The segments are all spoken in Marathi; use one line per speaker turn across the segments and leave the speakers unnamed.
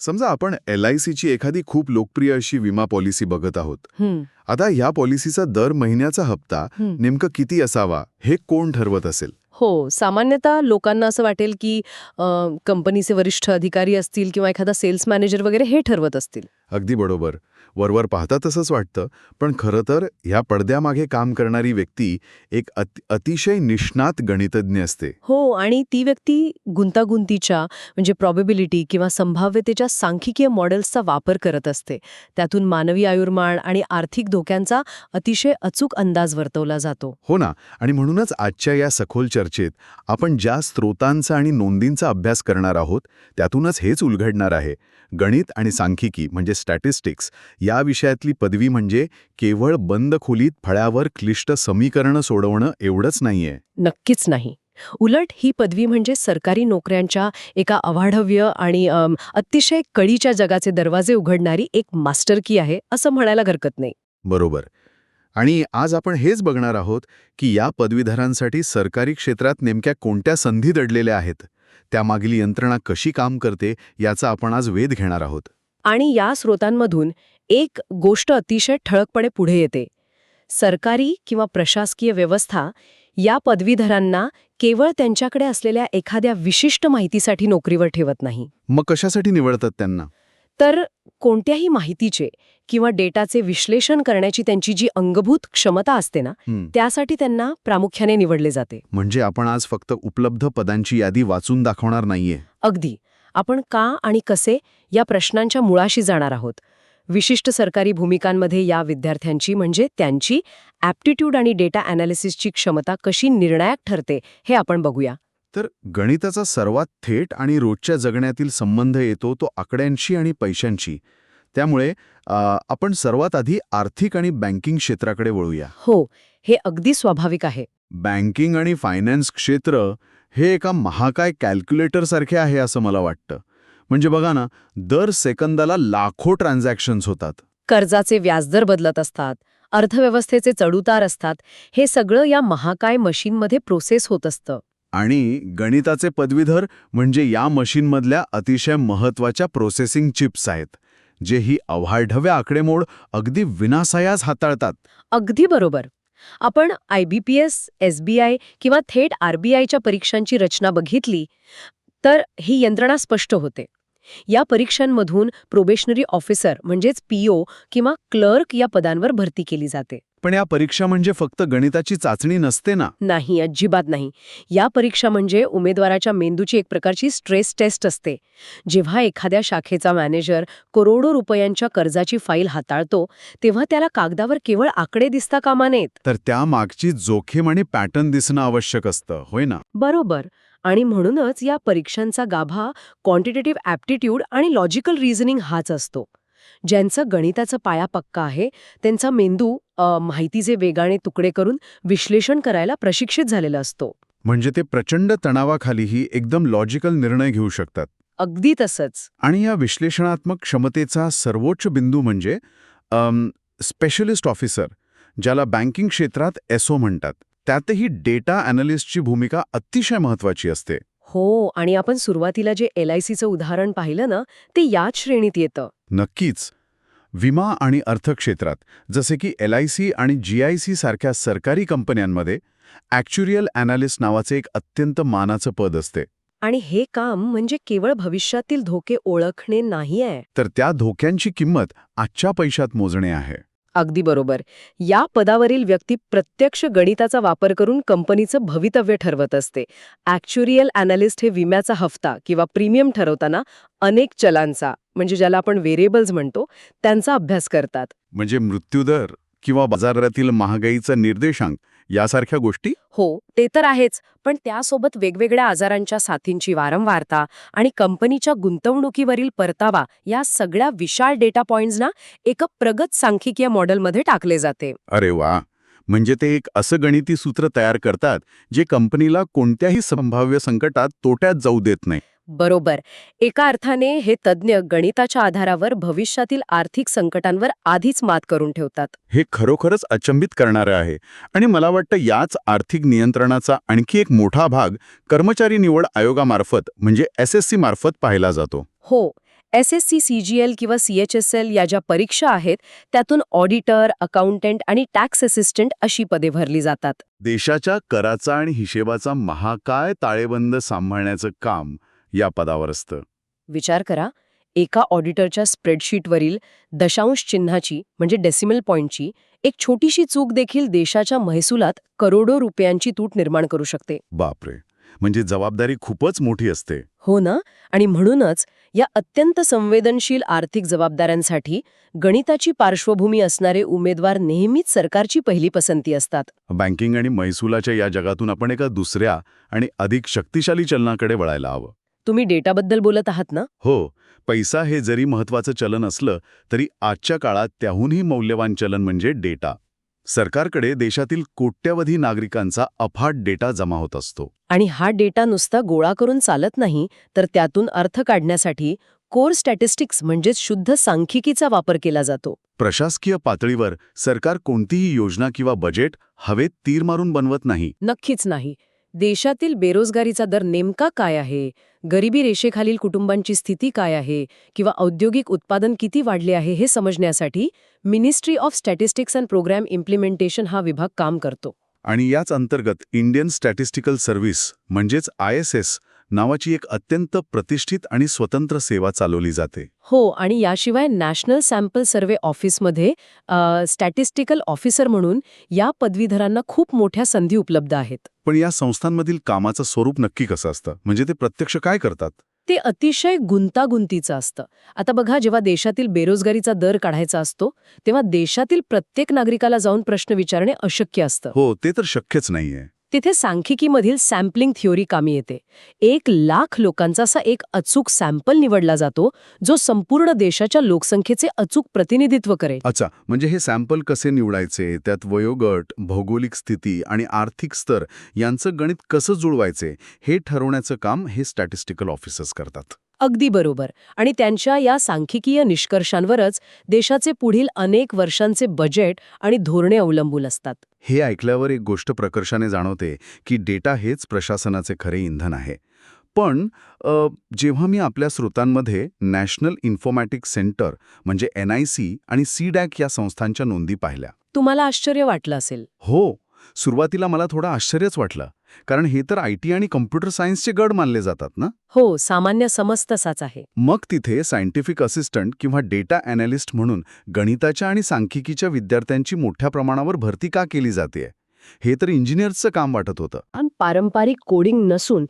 समजा आपण LICची एखादी खूप लोकप्रिय अशी विमा पॉलिसी बघत आहोत.
हं,
आता ह्या पॉलिसीचा दर महिन्याचा हप्ता
हं.
नेमकं किती असावा हे कोण ठरवत असेल?
हो, सामान्यतः लोकांना असं वाटेल की कंपनीचे वरिष्ठ अधिकारी असतील किंवा एखादा सेल्स मॅनेजर वगैरे हे ठरवत असतील.
अगदी बरोबर. वरवर पाहता तसंच वाटतं, पण खरं तर ह्या पडद्यामागे काम करणारी व्यक्ती एक अतिशय निष्णात गणितज्ञ असते.
हो, आणि ती व्यक्ती गुंतागुंतीच्या म्हणजे प्रॉबेबिलिटी किंवा संभाव्यतेच्या सांख्यिकीय मॉडेल्सचा वापर करत असते. त्यातून मानवी आयुर्मान आणि आर्थिक धोक्यांचा अतिशय अचूक अंदाज वर्तवला जातो.
हो ना, आणि म्हणूनच आजच्या या सखोल चर्चेत आपण ज्या स्रोतांचा आणि नोंदींचा अभ्यास करणार आहोत त्यातूनच हेच उलगडणार आहे. गणित आणि सांख्यिकी म्हणजे स्टॅटिस्टिक्स या विषयातली पदवी म्हणजे केवळ बंद खोलीत फळ्यावर क्लिष्ट समीकरणं सोडवणं एवढंच नाहीये.
नक्कीच नाही. उलट ही पदवी म्हणजे सरकारी नोकऱ्यांच्या एका अवाढव्य आणि अतिशय कळीच्या जगाचे दरवाजे उघडणारी एक मास्टर की आहे असं म्हणायला हरकत नाही.
बरोबर. आणि आज आपण हेच बघणार आहोत की या पदवीधरांसाठी सरकारी क्षेत्रात नेमक्या कोणत्या संधी दडलेल्या आहेत, त्यामागील यंत्रणा कशी काम करते याचा आपण आज वेध घेणार आहोत.
आणि या स्रोतांमधून एक गोष्ट अतिशय ठळकपणे पुढे येते. सरकारी किंवा प्रशासकीय व्यवस्था या पदवीधरांना केवळ त्यांच्याकडे असलेल्या एखाद्या विशिष्ट माहितीसाठी नोकरीवर ठेवत नाही.
मग कशासाठी निवडतात त्यांना?
तर कोणत्याही माहितीचे किंवा डेटाचे विश्लेषण करण्याची त्यांची जी अंगभूत क्षमता असते ना, त्यासाठी त्यांना प्रामुख्याने निवडले जाते.
म्हणजे आपण आज फक्त उपलब्ध पदांची यादी वाचून दाखवणार नाहीये.
अगदी. आपण का आणि कसे या प्रश्नांच्या मुळाशी जाणार आहोत. विशिष्ट सरकारी भूमिकांमध्ये या विद्यार्थ्यांची म्हणजे त्यांची ॲप्टिट्यूड आणि डेटा ॲनालिसिसची क्षमता कशी निर्णायक ठरते हे आपण बघूया.
तर गणिताचा सर्वात थेट आणि रोजच्या जगण्यातील संबंध येतो तो आकड्यांशी आणि पैशांशी. त्यामुळे आपण सर्वात आधी आर्थिक आणि बँकिंग क्षेत्राकडे वळूया.
हो, हे अगदी स्वाभाविक आहे.
बँकिंग आणि फायनान्स क्षेत्र हे एका महाकाय कॅल्क्युलेटरसारखे आहे असं मला वाटतं. म्हणजे बघा ना, दर सेकंदाला लाखो ट्रान्झॅक्शन्स होतात.
कर्जाचे व्याजदर बदलत असतात, अर्थव्यवस्थेचे चढउतार असतात. हे सगळं या महाकाय मशीनमध्ये प्रोसेस होत असतं.
आणि गणिताचे पदवीधर म्हणजे या मशीनमधल्या अतिशय महत्त्वाच्या प्रोसेसिंग चिप्स आहेत, जे ही अवाढव्य आकडेमोड अगदी विनासायास हाताळतात.
अगदी बरोबर. आपण IBPS, SBI किंवा थेट RBIच्या परीक्षांची रचना बघितली तर ही यंत्रणा स्पष्ट होते. या परीक्षांमधून प्रोबेशनरी ऑफिसर म्हणजेच PO किंवा क्लर्क या पदांवर भरती केली जाते.
पण या परीक्षा म्हणजे फक्त गणिताची चाचणी नसते ना?
नाही, अजिबात नाही. या परीक्षा म्हणजे उमेदवाराच्या मेंदूची एक प्रकारची स्ट्रेस टेस्ट असते. जेव्हा एखाद्या शाखेचा मॅनेजर करोडो रुपयांच्या कर्जाची फाईल हाताळतो, तेव्हा त्याला कागदावर केवळ आकडे दिसता कामा नयेत.
तर त्या मागची जोखीम आणि पॅटर्न दिसणं आवश्यक असतं, होय ना?
बरोबर. आणि म्हणूनच या परीक्षांचा गाभा क्वांटिटेटिव्ह ॲप्टिट्यूड आणि लॉजिकल रिझनिंग हाच असतो. ज्यांचं गणिताचा पाया पक्का आहे त्यांचा मेंदू माहितीचे वेगाने तुकडे करून विश्लेषण करायला प्रशिक्षित झालेला असतो.
म्हणजे ते प्रचंड तणावाखालीही एकदम लॉजिकल निर्णय घेऊ शकतात.
अगदी तसंच. आणि
या विश्लेषणात्मक क्षमतेचा सर्वोच्च बिंदू म्हणजे स्पेशलिस्ट ऑफिसर, ज्याला बँकिंग क्षेत्रात SO म्हणतात. त्यातही डेटा ॲनालिस्टची भूमिका अतिशय महत्त्वाची असते.
हो, आणि आपण सुरुवातीला जे LICचं उदाहरण पाहिलं ना, ते याच श्रेणीत येतं.
नक्कीच. विमा आणि अर्थक्षेत्रात जसे की LIC आणि GIC सारख्या सरकारी कंपन्यांमध्ये ॲक्च्युरियल ॲनालिस्ट नावाचे एक अत्यंत मानाचं पद असते.
आणि हे काम म्हणजे केवळ भविष्यातील धोके ओळखणे नाही आहे.
तर त्या धोक्यांची किंमत आजच्या पैशात मोजणे आहे.
अगदी बरोबर. या पदावरील व्यक्ती प्रत्यक्ष गणिताचा वापर करून कंपनीचं भवितव्य ठरवत असते. ॲक्च्युरियल ॲनालिस्ट हे विम्याचा हफ्ता किंवा प्रीमियम ठरवताना अनेक चलांचा म्हणजे ज्याला आपण व्हेरिएबल्स म्हणतो त्यांचा अभ्यास करतात.
म्हणजे मृत्यूदर किंवा बाजारातील महागाईचा निर्देशांक यासारख्या गोष्टी?
हो, ते तर आहेच. पण त्यासोबत वेगवेगळ्या आजारांच्या साथींची वारंवारता आणि कंपनीच्या गुंतवणुकीवरील परतावा या सगळ्या विशाल डेटा पॉइंट्सना एका प्रगत सांख्यिकीय मॉडेलमध्ये टाकले जाते.
अरे वा! म्हणजे ते एक असं गणिती सूत्र तयार करतात जे कंपनीला कोणत्याही संभाव्य संकटात तोट्यात जाऊ देत नाही.
बरोबर. एका अर्थाने हे तज्ज्ञ गणिताच्या आधारावर भविष्यातील आर्थिक संकटांवर आधीच मात करून ठेवतात.
हे खरोखरच अचंबित करणारे आहे. आणि मला वाटतं याच आर्थिक नियंत्रणाचा आणखी एक मोठा भाग कर्मचारी निवड आयोगामार्फत म्हणजे SSC मार्फत पाहिला जातो.
हो, SSC CGL किंवा CHSL या ज्या परीक्षा आहेत त्यातून ऑडिटर, अकाउंटंट आणि टॅक्स असिस्टंट अशी पदे भरली जातात.
देशाच्या कराचा आणि हिशेबाचा महाकाय ताळेबंद सांभाळण्याचं काम या पदावर असतं.
विचार करा, एका ऑडिटरच्या स्प्रेडशीटवरील दशांश चिन्हाची म्हणजे डेसिमल पॉइंटची एक छोटीशी चूक देखील देशाच्या महसुलात करोडो रुपयांची तूट निर्माण करू शकते.
बापरे, म्हणजे जबाबदारी खूपच मोठी असते.
हो ना. आणि म्हणूनच या अत्यंत संवेदनशील आर्थिक जबाबदाऱ्यांसाठी गणिताची पार्श्वभूमी असणारे उमेदवार नेहमीच सरकारची पहिली पसंती असतात.
बँकिंग आणि महसुलाच्या या जगातून आपण एका दुसऱ्या आणि अधिक शक्तिशाली चलनाकडे वळायला हवं.
तुम्ही डेटाबद्दल बोलत आहात ना?
हो, पैसा हे जरी महत्वाचं चलन असलं तरी आजच्या काळात त्याहूनही मौल्यवान चलन म्हणजे डेटा. सरकारकडे देशातील कोट्यवधी नागरिकांचा अफाट डेटा जमा होत असतो.
आणि हा डेटा नुसता गोळा करून चालत नाही, तर त्यातून अर्थ काढण्यासाठी कोर स्टॅटिस्टिक्स म्हणजेच शुद्ध सांख्यिकीचा वापर केला जातो.
प्रशासकीय पातळीवर सरकार कोणतीही योजना किंवा बजेट हवेत तीर मारून बनवत नाही.
नक्कीच नाही. देशातील बेरोजगारीचा दर नेमका काय आहे, गरिबी रेषेखालील कुटुंबांची स्थिती काय आहे किंवा औद्योगिक उत्पादन किती वाढले आहे हे समजण्यासाठी ministry of statistics and programme implementation हा विभाग काम करतो.
आणि याच अंतर्गत इंडियन स्टॅटिस्टिकल सर्व्हिस म्हणजेच ISS नावाची एक अत्यंत प्रतिष्ठित आणि स्वतंत्र सेवा चालवली जाते.
हो, आणि याशिवाय नॅशनल सॅम्पल सर्व्हे ऑफिसमध्ये स्टॅटिस्टिकल ऑफिसर म्हणून या पदवीधरांना खूप मोठ्या संधी उपलब्ध आहेत.
पण या संस्थांमधील कामाचं स्वरूप नक्की कसं असतं, म्हणजे ते प्रत्यक्ष काय करतात?
ते अतिशय गुंतागुंतीचं असतं. आता बघा, जेव्हा देशातील बेरोजगारीचा दर काढायचा असतो तेव्हा देशातील प्रत्येक नागरिकाला जाऊन प्रश्न विचारणे अशक्य असतं.
हो, ते तर शक्यच नाहीये.
तिथे सांख्यिकीमधील सॅम्पलिंग थिओरी कामी येते. 1,00,000 लोकांचा असा एक अचूक सॅम्पल निवडला जातो जो संपूर्ण देशाच्या लोकसंख्येचे अचूक प्रतिनिधित्व करेल.
अच्छा, म्हणजे हे सॅम्पल कसे निवडायचे, त्यात वयोगट, भौगोलिक स्थिती आणि आर्थिक स्तर यांचं गणित कसं जुळवायचे हे ठरवण्याचं काम हे स्टॅटिस्टिकल ऑफिसर्स करतात.
अगदी बरोबर. आणि त्यांच्या या सांख्यिकीय निष्कर्षांवरच देशाचे पुढील अनेक वर्षांचे बजेट आणि धोरणे अवलंबून असतात.
हे ऐकल्यावर एक गोष्ट प्रकर्षाने जाणवते की डेटा हेच प्रशासनाचे खरे इंधन आहे. पण जेव्हा मी आपल्या स्रोतांमध्ये नॅशनल इन्फॉर्मॅटिक्स सेंटर म्हणजे NIC आणि CDAC या संस्थांच्या नोंदी पाहिल्या.
तुम्हाला आश्चर्य वाटलं असेल.
हो, सुरुवातीला मला थोडं आश्चर्यच वाटलं, कारण हे तर IT आणि कम्प्युटर सायन्सचे गड मानले जातात ना.
हो, सामान्य समज तसाच आहे.
मग तिथे सायंटिफिक असिस्टंट किंवा डेटा ॲनालिस्ट म्हणून गणिताच्या आणि सांख्यिकीच्या विद्यार्थ्यांची मोठ्या प्रमाणावर भरती का केली जाते? हे तर इंजिनियर्सचं काम वाटत होतं.
आणि पारंपरिक कोडिंग नसून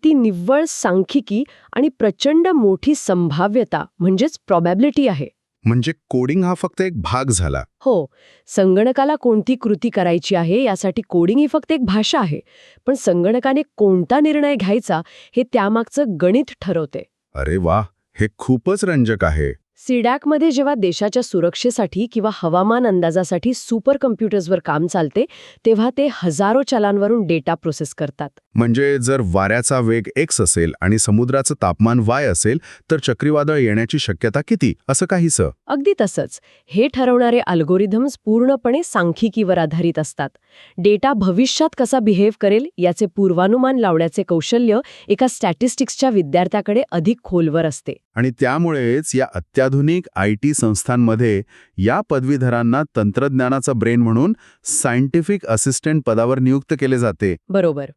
ती निव्वळ सांख्यिकी आणि प्रचंड मोठी संभाव्यता म्हणजेच प्रॉबॅबिलिटी आहे.
म्हणजे कोडिंग हा फक्त एक भाग झाला.
हो, संगणकाला कोणती कृती करायची आहे यासाठी कोडिंग ही फक्त एक भाषा आहे, पण संगणकाने कोणता निर्णय घ्यायचा हे त्यामागचं गणित ठरवते.
अरे वा, हे खूपच रंजक आहे.
सीडॅकमध्ये जेव्हा देशाच्या सुरक्षेसाठी किंवा हवामान अंदाजासाठी सुपर कम्प्युटर्सवर काम चालते तेव्हा ते हजारो चलांवरून डेटा प्रोसेस करतात.
म्हणजे जर वाऱ्याचा वेग X असेल आणि समुद्राचं तापमान Y असेल तर चक्रीवादळ येण्याची शक्यता किती, असं काहीसं?
अगदी तसंच. हे ठरवणारे अल्गोरिथम्स पूर्णपणे सांख्यिकीवर आधारित असतात. डेटा भविष्यात कसा बिहेव करेल याचे पूर्वानुमान लावण्याचे कौशल्य एका स्टॅटिस्टिक्सच्या विद्यार्थ्याकडे अधिक खोलवर असते.
आणि त्यामुळेच या अत्याधुनिक IT संस्थांमध्ये या पदवीधरांना तंत्रज्ञानाचा ब्रेन म्हणून सायंटिफिक असिस्टंट पदावर नियुक्त केले जाते.
बरोबर.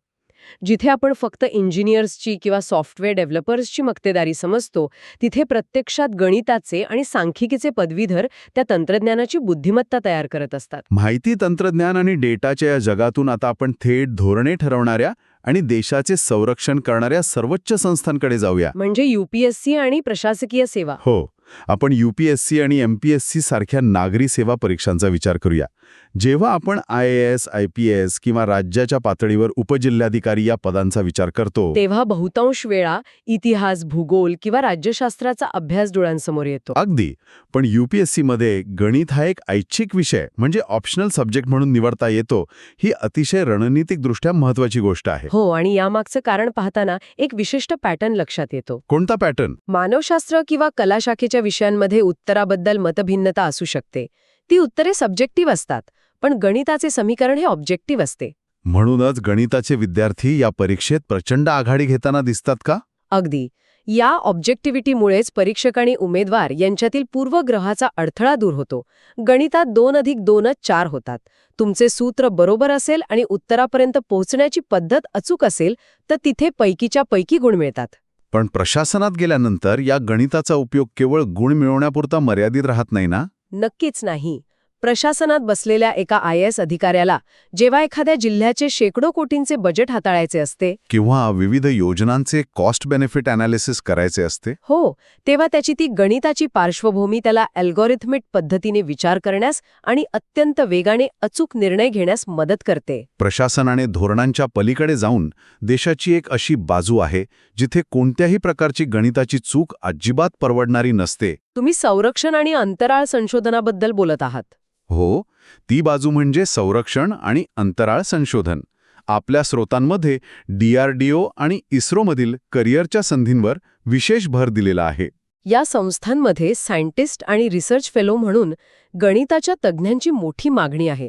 जिथे आपण फक्त इंजिनियर्सची किंवा सॉफ्टवेअर डेव्हलपर्सची मक्तेदारी समजतो, तिथे प्रत्यक्षात गणिताचे आणि सांख्यिकीचे पदवीधर त्या तंत्रज्ञानाची बुद्धिमत्ता तयार करत असतात.
माहिती तंत्रज्ञान आणि डेटाच्या या जगातून आता आपण थेट धोरणे ठरवणाऱ्या आणि देशाचे संरक्षण करणाऱ्या सर्वोच्च संस्थांकडे जाऊया.
म्हणजे UPSC आणि प्रशासकीय सेवा.
हो, आपण UPSC आणि MPSC सारख्या नागरी सेवा परीक्षांचा विचार करूया. जेव्हा आपण IAS, IPS किंवा राज्याच्या पातळीवर उपजिल्हाधिकारी या पदांचा विचार करतो
तेव्हा बहुतांश वेळा इतिहास, भूगोल किंवा राज्यशास्त्राचा अभ्यास डोळ्यांसमोर येतो.
अगदी. पण UPSC मध्ये गणित हा एक ऐच्छिक विषय म्हणजे ऑप्शनल सब्जेक्ट म्हणून निवडता येतो. ही अतिशय रणनीतिकदृष्ट्या महत्वाची गोष्ट आहे.
हो, आणि यामागचं कारण पाहताना एक विशिष्ट पॅटर्न लक्षात येतो.
कोणता पॅटर्न?
मानवशास्त्र किंवा कला शाखेच्या विषयांमध्ये उत्तराबद्दल मतभिन्नता असू शकते. ती उत्तरे सब्जेक्टिव्ह असतात, पण गणिताचे समीकरण हे ऑब्जेक्टिव्ह असते.
म्हणूनच गणिताचे विद्यार्थी या परीक्षेत प्रचंड आघाडी घेताना दिसतात का?
अगदी. या ऑब्जेक्टिव्हिटीमुळेच परीक्षक आणि उमेदवार यांच्यातील पूर्वग्रहाचा अडथळा दूर होतो. गणितात 2+2 4 होतात. तुमचे सूत्र बरोबर असेल आणि उत्तरापर्यंत पोहोचण्याची पद्धत अचूक असेल तर तिथे पैकीच्या पैकी गुण मिळतात.
पण प्रशासनात गेल्यानंतर या गणिताचा उपयोग केवळ गुण मिळवण्यापुरता मर्यादित राहत नाही ना?
नक्कीच नाही. प्रशासनात बसलेल्या एका IAS अधिकाऱ्याला जेव्हा एखाद्या जिल्ह्याचे शेकडो कोटींचे बजेट हाताळायचे असते
किंवा विविध योजनांचे कॉस्ट बेनिफिट अनालिसिस करायचे असते,
हो, तेव्हा त्याची ती गणिताची पार्श्वभूमी त्याला अल्गोरिथमिक पद्धतीने विचार करण्यास आणि अत्यंत वेगाने अचूक निर्णय घेण्यास मदत करते.
प्रशासनाने धोरणांच्या पलीकडे जाऊन देशाची एक अशी बाजू आहे जिथे कोणत्याही प्रकारची गणिताची चूक अजिबात परवडणारी नसते.
तुम्ही संरक्षण आणि अंतराळ संशोधनाबद्दल बोलत आहात.
हो, ती बाजू म्हणजे संरक्षण आणि अंतराळ संशोधन. आपल्या स्रोतांमध्ये DRDO आणि इस्रोमधील करिअरच्या संधींवर विशेष भर दिलेला आहे.
या संस्थांमध्ये सायंटिस्ट आणि रिसर्च फेलो म्हणून गणिताच्या तज्ज्ञांची मोठी मागणी आहे.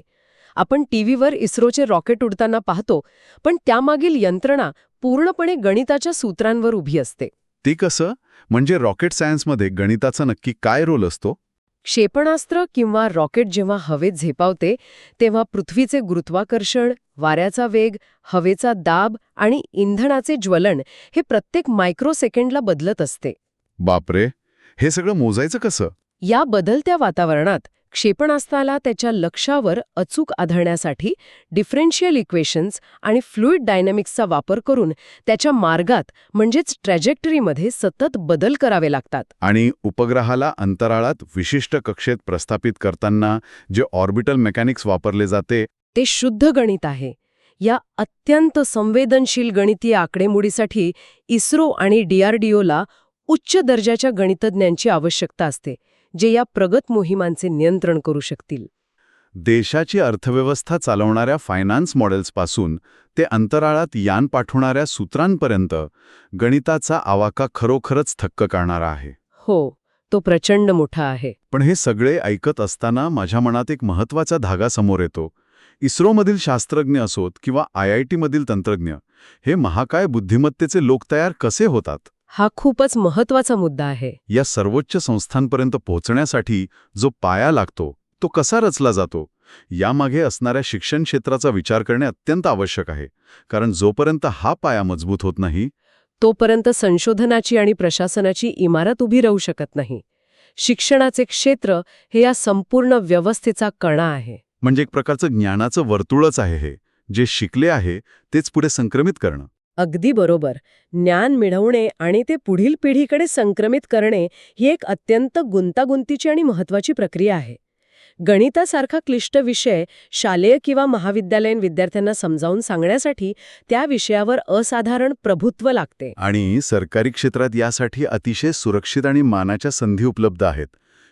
आपण टीव्हीवर इस्रोचे रॉकेट उडताना पाहतो, पण त्यामागील यंत्रणा पूर्णपणे गणिताच्या सूत्रांवर उभी असते.
ते कसं? म्हणजे रॉकेट सायन्समध्ये गणिताचा नक्की काय रोल असतो?
क्षेपणास्त्र किंवा रॉकेट जेव्हा हवेत झेपावते तेव्हा पृथ्वीचे गुरुत्वाकर्षण, वाऱ्याचा वेग, हवेचा दाब आणि इंधनाचे ज्वलन हे प्रत्येक मायक्रोसेकंडला बदलत असते.
बापरे, हे सगळं मोजायचं कसं?
या बदलत्या वातावरणात क्षेपणास्त्राला त्याच्या लक्ष्यावर अचूक आढळण्यासाठी डिफरेन्शियल इक्वेशन्स आणि फ्लुइड डायनॅमिक्सचा वापर करून त्याच्या मार्गात म्हणजेच ट्रॅजेक्टरीमध्ये सतत बदल करावे लागतात.
आणि उपग्रहाला अंतराळात विशिष्ट कक्षेत प्रस्थापित करताना जे ऑर्बिटल मेकॅनिक्स वापरले जाते
ते शुद्ध गणित आहे. या अत्यंत संवेदनशील गणितीय आकडेमोडीसाठी इस्रो आणि DRDOला उच्च दर्जाच्या गणितज्ञांची आवश्यकता असते, जे या प्रगत मोहिमांचे नियंत्रण करू शकतील.
देशाची अर्थव्यवस्था चालवणाऱ्या फायनान्स मॉडेल्सपासून ते अंतराळात यान पाठवणाऱ्या सूत्रांपर्यंत गणिताचा आवाका खरोखरच थक्क करणारा आहे.
हो, तो प्रचंड मोठा आहे.
पण हे सगळे ऐकत असताना माझ्या मनात एक महत्त्वाचा धागा समोर येतो. इस्रोमधील शास्त्रज्ञ असोत किंवा IIT-मधील तंत्रज्ञ, हे महाकाय बुद्धिमत्तेचे लोक तयार कसे होतात?
हा खूपच महत्वाचा मुद्दा आहे.
या सर्वोच्च संस्थांपर्यंत पोहोचण्यासाठी जो पाया लागतो तो कसा रचला जातो, यामागे असणाऱ्या शिक्षण क्षेत्राचा विचार करणे अत्यंत आवश्यक आहे. कारण जोपर्यंत हा पाया मजबूत होत नाही
तोपर्यंत संशोधनाची आणि प्रशासनाची इमारत उभी राहू शकत नाही. शिक्षणाचे क्षेत्र हे या संपूर्ण व्यवस्थेचा कणा आहे.
म्हणजे एक प्रकारचं ज्ञानाचं वर्तुळच आहे हे. जे शिकले आहे तेच पुढे संक्रमित करणं.
अगदी बरोबर. ज्ञान मिळवणे आणि ते पुढील पिढीकडे संक्रमित करणे ही एक अत्यंत गुंतागुंतीची आणि महत्वाची प्रक्रिया आहे. गणितासारखा क्लिष्ट विषय शालेय किंवा महाविद्यालयीन विद्यार्थ्यांना समजावून सांगण्यासाठी त्या विषयावर असाधारण प्रभुत्व लागते.
आणि सरकारी क्षेत्रात यासाठी अतिशय सुरक्षित आणि मानाच्या संधी उपलब्ध आहेत.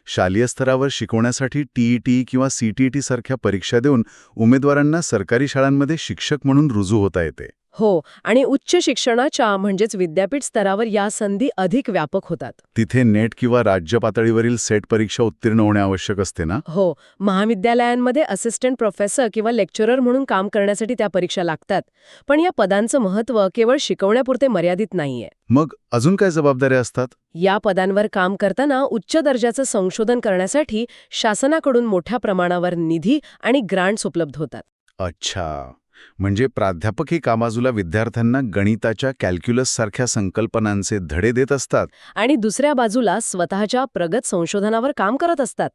शालेय स्तरावर शिकवण्यासाठी TET किंवा CTET सारख्या परीक्षा देऊन उमेदवारांना सरकारी शाळांमध्ये शिक्षक म्हणून रुजू होता येते.
हो, आणि उच्च शिक्षणाच्या म्हणजेच विद्यापीठ स्तरावर या संधी अधिक व्यापक होतात.
तिथे नेट किंवा राज्य पातळीवरील सेट परीक्षा उत्तीर्ण होणे आवश्यक असते ना?
हो, महाविद्यालयांमध्ये असिस्टंट प्रोफेसर किंवा लेक्चरर म्हणून काम करण्यासाठी त्या परीक्षा लागतात. पण या पदांचं महत्त्व केवळ शिकवण्यापुरते मर्यादित नाहीये.
मग अजून काय जबाबदाऱ्या असतात?
या पदांवर काम करताना उच्च दर्जाचं संशोधन करण्यासाठी शासनाकडून मोठ्या प्रमाणावर निधी आणि ग्रांट्स उपलब्ध होतात.
अच्छा, म्हणजे प्राध्यापकही कामाजूला विद्यार्थ्यांना गणिताच्या कॅल्क्युलस सारख्या संकल्पनांचे धडे देत असतात.
आणि दुसऱ्या बाजूला स्वतःच्या प्रगत संशोधनावर काम करत असतात.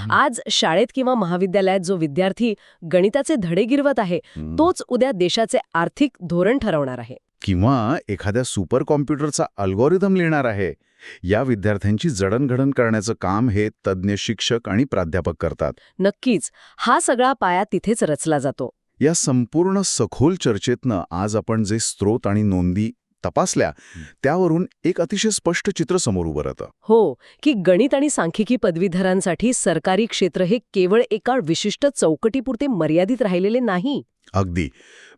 आज शाळेत किंवा महाविद्यालयात जो विद्यार्थी गणिताचे धडे गिरवत आहे तोच उद्या देशाचे आर्थिक धोरण ठरवणार आहे.
किंवा एखाद्या सुपर कॉम्प्युटरचा अल्गोरिदम लिहिणार आहे. या विद्यार्थ्यांची जडणघडण करण्याचं काम हे तज्ज्ञ शिक्षक आणि प्राध्यापक करतात.
नक्कीच, हा सगळा पाया तिथेच रचला जातो.
या संपूर्ण सखोल चर्चेतनं आज आपण जे स्रोत आणि नोंदी तपासल्या त्यावरून एक अतिशय स्पष्ट चित्र समोर उभं राहतं.
हो, की गणित आणि सांख्यिकी पदवीधरांसाठी सरकारी क्षेत्र हे केवळ एका विशिष्ट चौकटीपुरते मर्यादित राहिलेले नाही.
अगदी.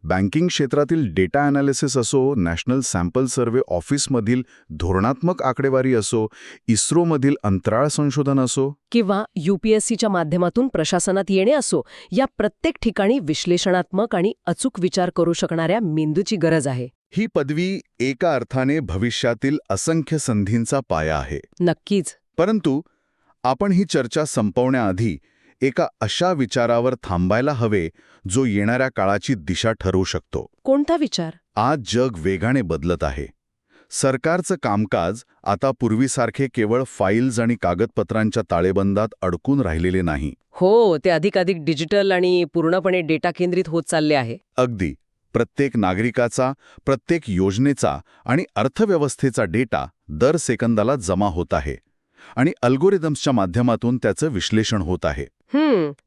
बँकिंग क्षेत्रातील डेटा अनालिसिस असो, नॅशनल सॅम्पल सर्व्हे ऑफिसमधील धोरणात्मक आकडेवारी असो, इस्रोमधील अंतराळ संशोधन असो
किंवा UPSCच्या माध्यमातून प्रशासनात येणे असो, या प्रत्येक ठिकाणी विश्लेषणात्मक आणि अचूक विचार करू शकणाऱ्या मेंदूची गरज आहे.
ही पदवी एका अर्थाने भविष्यातील असंख्य संधींचा पाया आहे.
नक्कीच.
परंतु आपण ही चर्चा संपवण्याआधी एका अशा विचारावर थांबायला हवे जो येणाऱ्या काळाची दिशा ठरवू शकतो.
कोणता विचार?
आज जग वेगाने बदलत आहे. सरकारचं कामकाज आता पूर्वीसारखे केवळ फाईल्स आणि कागदपत्रांच्या ताळेबंदात अडकून राहिलेले नाही.
हो, ते अधिकाधिक डिजिटल आणि पूर्णपणे डेटा केंद्रित होत चालले आहे.
अगदी प्रत्येक नागरिकाचा, प्रत्येक योजनेचा आणि अर्थव्यवस्थेचा डेटा दर सेकंदाला जमा होत आहे आणि अल्गोरिदम्सच्या माध्यमातून त्याचं विश्लेषण होत आहे.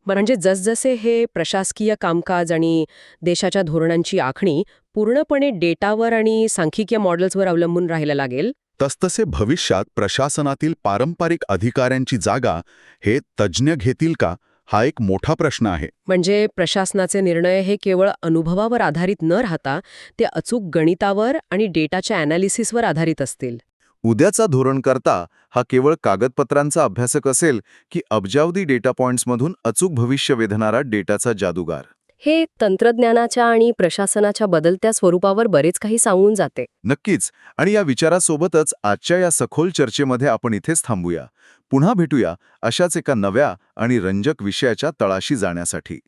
म्हणजे जसजसे हे प्रशासकीय कामकाज आणि देशाच्या धोरणांची आखणी पूर्णपणे डेटावर आणि सांख्यिकीय मॉडेल्सवर अवलंबून राहायला लागेल,
तसतसे भविष्यात प्रशासनातील पारंपरिक अधिकाऱ्यांची जागा हे तज्ज्ञ घेतील का, हा एक मोठा प्रश्न आहे.
म्हणजे प्रशासनाचे निर्णय हे केवळ अनुभवावर आधारित न राहता ते अचूक गणितावर आणि डेटाच्या ॲनालिसिसवर आधारित असतील.
उद्याचा धोरणकर्ता हा केवळ कागदपत्रांचा अभ्यासक असेल की अब्जावधी डेटा पॉइंट्समधून अचूक भविष्य वेधणारा डेटाचा जादूगार?
हे तंत्रज्ञानाच्या आणि प्रशासनाच्या बदलत्या स्वरूपावर बरेच काही सांगून जाते.
नक्कीच. आणि या विचारासोबतच आजच्या या सखोल चर्चेमध्ये आपण इथेच थांबूया. पुन्हा भेटूया अशाच एका नव्या आणि रंजक विषयाच्या तळाशी जाण्यासाठी.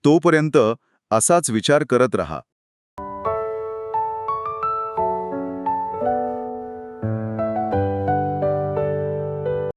तोपर्यंत असाच विचार करत रहा.